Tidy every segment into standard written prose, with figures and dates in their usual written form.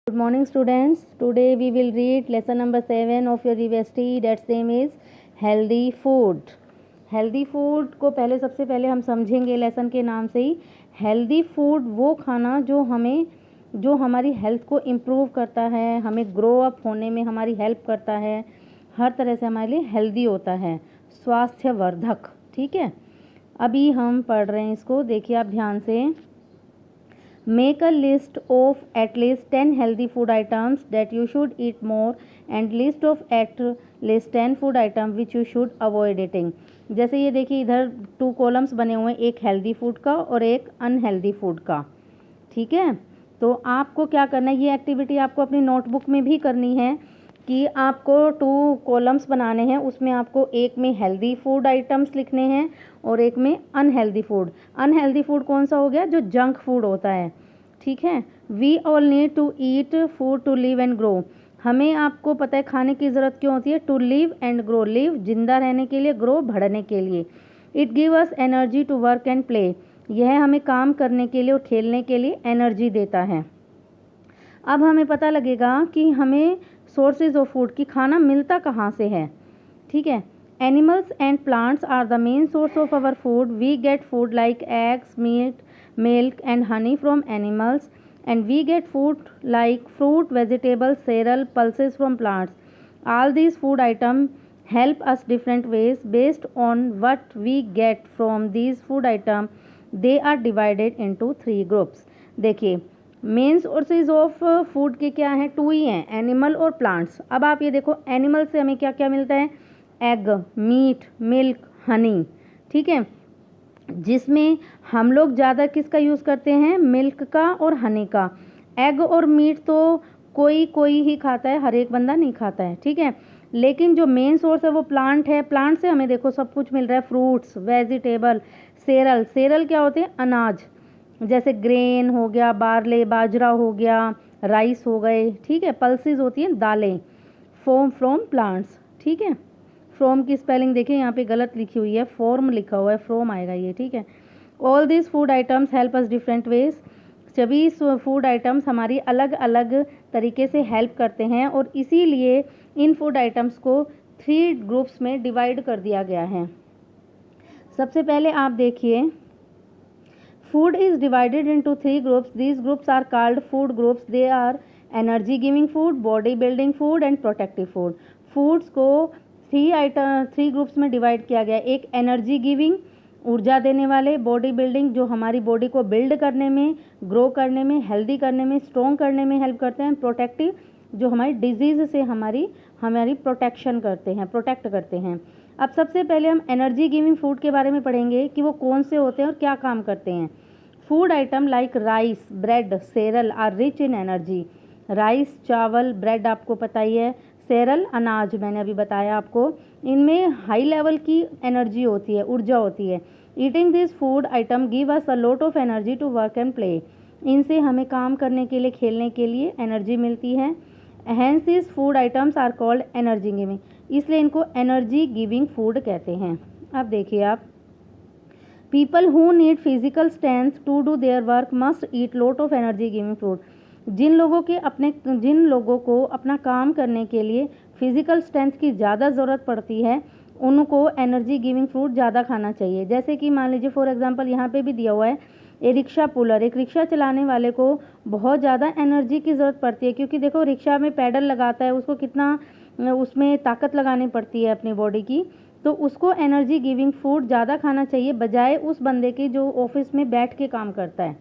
Good morning students. Today we will read lesson number 7 of your university, that same is healthy food. Healthy food को सबसे पहले हम समझेंगे lesson के नाम से ही। हेल्दी फूड वो खाना जो हमारी हेल्थ को इम्प्रूव करता है, हमें ग्रो अप होने में हमारी हेल्प करता है, हर तरह से हमारे लिए हेल्दी होता है, स्वास्थ्यवर्धक। ठीक है, अभी हम पढ़ रहे हैं इसको, देखिए आप ध्यान से। Make a list of at least 10 healthy food items that you should eat more and list of at least 10 food items which you should avoid eating। जैसे ये देखिए इधर 2 कॉलम्स बने हुए हैं, एक हेल्दी फूड का और एक अनहेल्दी फूड का। ठीक है, तो आपको क्या करना है, ये एक्टिविटी आपको अपनी नोटबुक में भी करनी है कि आपको 2 कॉलम्स बनाने हैं, उसमें आपको एक में हेल्दी फूड आइटम्स लिखने हैं और एक में अनहेल्दी फूड। अनहेल्दी फूड कौन सा हो गया, जो जंक फूड होता है। ठीक है, we all need to eat food to live and grow. हमें आपको पता है खाने की ज़रूरत क्यों होती है, to live and grow, live जिंदा रहने के लिए, ग्रो बढ़ने के लिए। It give us energy to work and play, यह हमें काम करने के लिए और खेलने के लिए एनर्जी देता है। अब हमें पता लगेगा कि हमें सोर्सेज ऑफ फूड की खाना मिलता कहाँ से है। ठीक है, animals and plants are the main source of our food. We get food like eggs, meat, milk and honey from animals, and we get food like fruit, vegetables, cereal, pulses from plants. All these food items help us different ways based on what we get from these food items. They are divided into 3 groups। देखिए main sources of food के क्या हैं, 2 ही हैं, animal और plants. अब आप ये देखो एनिमल से हमें क्या क्या मिलता है, एग, मीट, मिल्क, हनी। ठीक है, जिसमें हम लोग ज़्यादा किसका यूज़ करते हैं, मिल्क का और हनी का। एग और मीट तो कोई कोई ही खाता है, हर एक बंदा नहीं खाता है। ठीक है, लेकिन जो मेन सोर्स है वो प्लांट है। प्लांट से हमें देखो सब कुछ मिल रहा है, फ्रूट्स, वेजिटेबल, सेरल। सेरल क्या होते हैं, अनाज, जैसे ग्रेन हो गया, बारले, बाजरा हो गया, राइस हो गए। ठीक है, पल्सेस होती हैं दालें, फ्रॉम प्लांट्स। ठीक है, फ्रॉम की स्पेलिंग देखिए यहाँ पे गलत लिखी हुई है, फॉर्म लिखा हुआ है, फ्रॉम आएगा ये। ठीक है, all this food items help us different ways. सभी फूड आइटम्स हमारी अलग अलग तरीके से हेल्प करते हैं और इसीलिए इन फूड आइटम्स को 3 ग्रुप्स में डिवाइड कर दिया गया है। सबसे पहले आप देखिए, food is divided into 3 groups. These groups are called food groups. They are energy giving food, body building food and protective food. Foods को 3 ग्रुप्स में डिवाइड किया गया। एक एनर्जी गिविंग, ऊर्जा देने वाले, बॉडी बिल्डिंग, जो हमारी बॉडी को बिल्ड करने में, ग्रो करने में, हेल्दी करने में, स्ट्रॉन्ग करने में हेल्प करते हैं। प्रोटेक्टिव, जो हमारी डिजीज़ से हमारी प्रोटेक्शन करते हैं, प्रोटेक्ट करते हैं। अब सबसे पहले हम एनर्जी गिविंग फूड के बारे में पढ़ेंगे कि वो कौन से होते हैं और क्या काम करते हैं। Food item like rice, bread, cereal are rich in energy. Rice, चावल, ब्रेड आपको पता ही है, सेरल अनाज मैंने अभी बताया आपको, इनमें हाई लेवल की एनर्जी होती है, ऊर्जा होती है। Eating this food item give us a lot of energy to work and play. इनसे हमें काम करने के लिए, खेलने के लिए एनर्जी मिलती है। Hence this food items are called energy giving, इसलिए इनको एनर्जी गिविंग फूड कहते हैं। अब देखिए आप, people who need physical strength to do their work must eat lot of energy giving food. जिन लोगों को अपना काम करने के लिए फिजिकल स्ट्रेंथ की ज़्यादा ज़रूरत पड़ती है, उनको एनर्जी गिविंग फूड ज़्यादा खाना चाहिए। जैसे कि मान लीजिए फॉर एग्जांपल यहाँ पे भी दिया हुआ है, ए रिक्शा पुलर, एक रिक्शा चलाने वाले को बहुत ज़्यादा एनर्जी की ज़रूरत पड़ती है, क्योंकि देखो रिक्शा में पैडल लगाता है, उसको कितना उसमें ताकत लगानी पड़ती है अपनी बॉडी की, तो उसको एनर्जी गिविंग फूड ज़्यादा खाना चाहिए बजाय उस बंदे की जो ऑफिस में बैठ के काम करता है।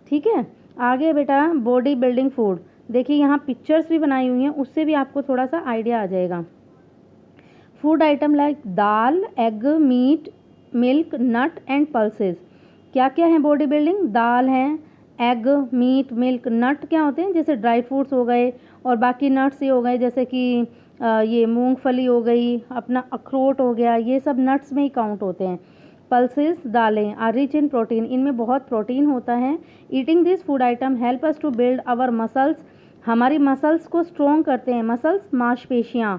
ठीक है, आगे बेटा बॉडी बिल्डिंग फूड, देखिए यहाँ पिक्चर्स भी बनाई हुई हैं, उससे भी आपको थोड़ा सा आइडिया आ जाएगा। Food item like dal, egg, meat, milk, nut and pulses. क्या क्या है बॉडी बिल्डिंग, दाल है, एग, मीट, मिल्क, नट क्या होते हैं, जैसे ड्राई फ्रूट्स हो गए, और बाकी नट्स ये हो गए, जैसे कि ये मूंगफली हो गई, अपना अखरोट हो गया, ये सब नट्स में ही काउंट होते हैं। पल्सेस, दालें आर रिच इन प्रोटीन, इनमें बहुत प्रोटीन होता है। Eating this food item help us to build our muscles, हमारी मसल्स को स्ट्रॉन्ग करते हैं, मसल्स मांसपेशियाँ।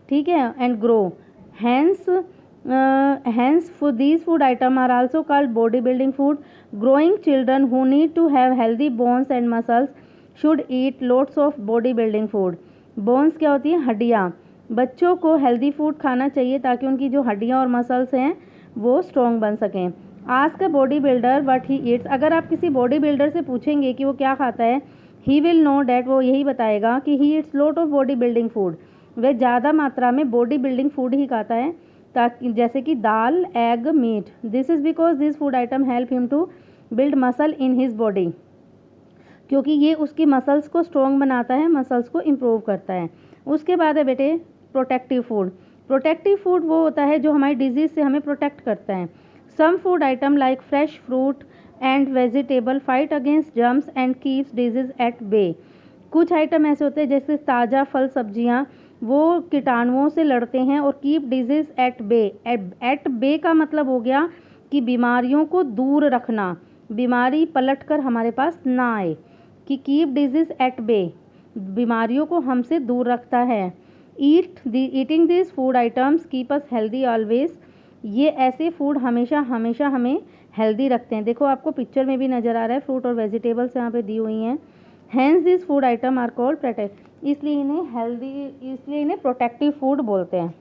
ठीक है, and grow. Hence these food items are also called body building food. Growing children who need to have healthy bones and muscles should eat lots of body building food. Bones क्या होती हैं? हड्डियाँ। बच्चों को healthy food खाना चाहिए ताकि उनकी जो हड्डियाँ और मसल्स हैं वो स्ट्रॉन्ग बन सकें। Ask a body builder what he eats. अगर आप किसी बॉडी बिल्डर से पूछेंगे कि वो क्या खाता है, ही विल नो डैट, वो यही बताएगा कि he eats lot of body building food. वह ज़्यादा मात्रा में बॉडी बिल्डिंग फूड ही खाता है, ताकि जैसे कि दाल, egg, meat. This is because this food item help him to build muscle in his body, क्योंकि ये उसकी मसल्स को स्ट्रॉन्ग बनाता है, मसल्स को इम्प्रूव करता है। उसके बाद है बेटे प्रोटेक्टिव फूड। प्रोटेक्टिव फूड वो होता है जो हमारी डिजीज़ से हमें प्रोटेक्ट करता है। Some food item like fresh fruit and vegetable fight against germs and keeps disease at bay. कुछ आइटम ऐसे होते हैं जैसे ताज़ा फल सब्जियां, वो कीटाणुओं से लड़ते हैं और keep disease at bay. At bay का मतलब हो गया कि बीमारियों को दूर रखना, बीमारी पलट कर हमारे पास ना आए, कि कीप डिजीज़ एट बे, बीमारियों को हमसे दूर रखता है। Eating this food items keep us healthy always. ये ऐसे फूड हमेशा हमेशा हमें हेल्दी रखते हैं। देखो आपको पिक्चर में भी नज़र आ रहा है, फ्रूट और वेजिटेबल्स यहाँ पे दी हुई हैं। Hence this food item are called protect, इसलिए इन्हें प्रोटेक्टिव फूड बोलते हैं।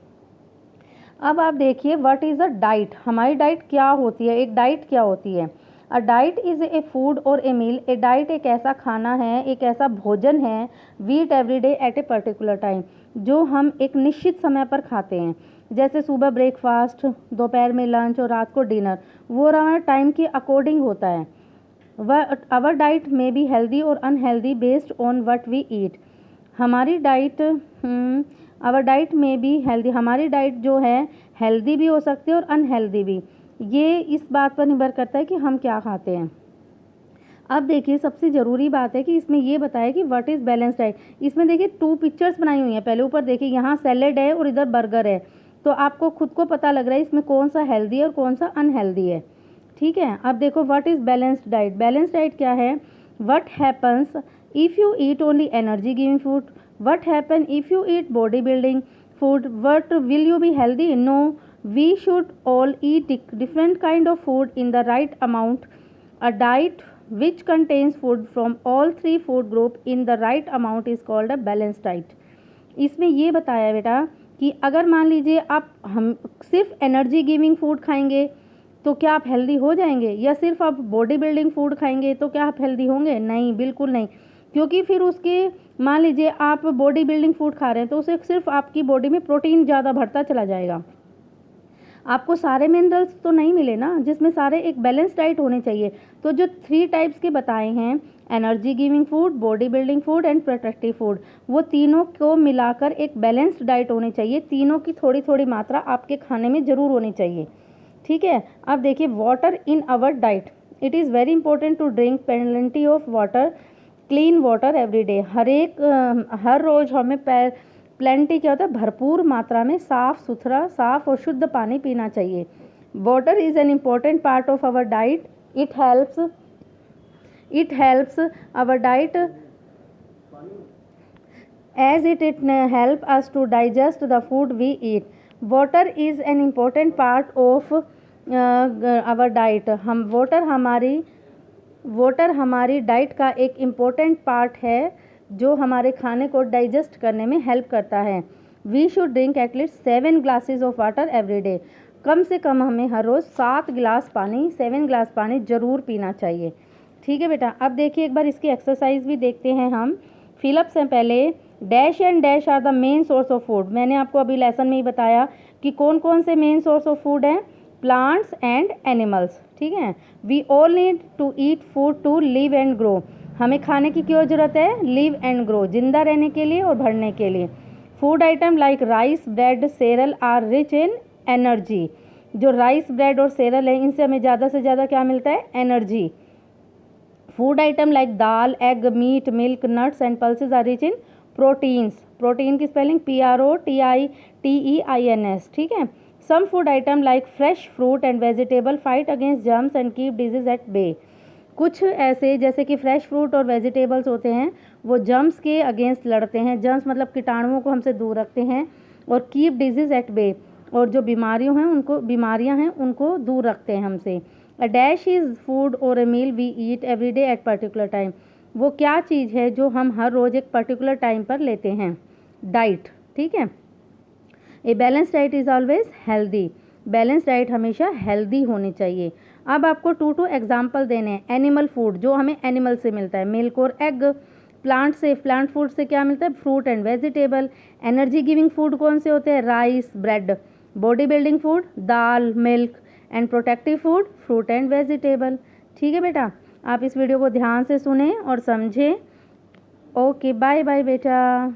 अब आप देखिए व्हाट इज़ अ डाइट। हमारी डाइट क्या होती है? एक डाइट क्या होती है? A diet is a food और ए मील। ए डाइट एक ऐसा खाना है, एक ऐसा भोजन है, we eat every day at a particular time, जो हम एक निश्चित समय पर खाते हैं। जैसे सुबह ब्रेकफास्ट, दोपहर में लंच और रात को डिनर, वो हमारे टाइम के अकॉर्डिंग होता है। आवर डाइट में बी हेल्दी और unhealthy based on what we eat. हमारी डाइट आवर डाइट में बी हेल्दी, हमारी डाइट जो है हेल्दी भी हो सकती है और अनहेल्दी भी। ये इस बात पर निर्भर करता है कि हम क्या खाते हैं। अब देखिए सबसे ज़रूरी बात है कि इसमें ये बताया कि व्हाट इज़ बैलेंस डाइट। इसमें देखिए 2 पिक्चर्स बनाई हुई हैं। पहले ऊपर देखिए, यहाँ सैलेड है और इधर बर्गर है, तो आपको खुद को पता लग रहा है इसमें कौन सा हेल्दी है और कौन सा अनहेल्दी है। ठीक है, अब देखो what is balanced diet. Balance diet क्या है? What happens if you eat only energy giving food, what happen if you eat body building food, what will you be healthy? No, we should all eat different kind of food in the right amount. A diet which contains food from all 3 food group in the right amount is called a balanced diet। इसमें ये बताया बेटा कि अगर मान लीजिए हम सिर्फ एनर्जी गिविंग फूड खाएंगे तो क्या आप हेल्दी हो जाएंगे, या सिर्फ आप बॉडी बिल्डिंग फूड खाएंगे तो क्या आप हेल्दी होंगे? नहीं, बिल्कुल नहीं, क्योंकि फिर उसके मान लीजिए आप बॉडी बिल्डिंग फूड खा रहे हैं तो उसे सिर्फ आपकी बॉडी में प्रोटीन ज़्यादा बढ़ता चला जाएगा, आपको सारे मिनरल्स तो नहीं मिले ना, जिसमें सारे एक बैलेंस डाइट होने चाहिए। तो जो 3 टाइप्स के बताए हैं, energy giving food, body building food and protective food, वो तीनों को मिलाकर एक बैलेंस्ड डाइट होनी चाहिए। तीनों की थोड़ी थोड़ी मात्रा आपके खाने में ज़रूर होनी चाहिए। ठीक है, अब देखिए water in our diet. It is very important to drink plenty of water, clean water every day. हर रोज़ हमें प्लेंटी क्या होता है? भरपूर मात्रा में साफ और शुद्ध पानी पीना चाहिए। Water is an important part of our diet. It helps our diet as it help us to digest the food we eat. Water is an important part of our diet। Water हमारी diet का एक important part है जो हमारे खाने को digest करने में हेल्प करता है। We should drink at least 7 glasses of water every day. कम से कम हमें हर रोज़ 7 ग्लास पानी ज़रूर पीना चाहिए। ठीक है बेटा, अब देखिए एक बार इसकी एक्सरसाइज भी देखते हैं हम। फिलअप से पहले dash and dash are the main source of food. मैंने आपको अभी लेसन में ही बताया कि कौन कौन से मेन सोर्स ऑफ फूड हैं, प्लांट्स एंड एनिमल्स। ठीक है, we all need to eat food to live and grow. हमें खाने की क्यों ज़रूरत है? लिव एंड ग्रो, जिंदा रहने के लिए और बढ़ने के लिए। Food item like rice, bread, cereal are rich in energy. जो राइस, ब्रेड और सेरल है, इनसे हमें ज़्यादा से ज़्यादा क्या मिलता है? Energy. Food item like dal, egg, meat, milk, nuts and pulses are rich in proteins. Protein की स्पेलिंग PROTEINS। ठीक है, some food item like fresh fruit and vegetable fight against germs and keep disease at bay. कुछ ऐसे जैसे कि fresh fruit और vegetables होते हैं, वो जर्म्स के अगेंस्ट लड़ते हैं। जर्म्स मतलब कीटाणुओं को हमसे दूर रखते हैं, और कीप डिजीज एट बे, और जो बीमारियां हैं उनको दूर रखते हैं हमसे। अ डैश इज़ फूड और a meal we eat every day at particular time. वो क्या चीज़ है जो हम हर रोज़ एक पर्टिकुलर टाइम पर लेते हैं? डाइट, ठीक है। A balance diet is always healthy. Balance diet हमेशा हेल्दी होनी चाहिए। अब आपको 2 एग्जाम्पल देने हैं। एनिमल फूड जो हमें एनिमल से मिलता है, मिल्क और एग। प्लांट फूड से क्या मिलता है? Fruit and vegetable. Energy giving food कौन से होते हैं? Rice, bread. Body building food dal, milk. And protective food fruit and vegetable. ठीक है बेटा, आप इस वीडियो को ध्यान से सुने और समझें। ओके, बाय बाय बेटा।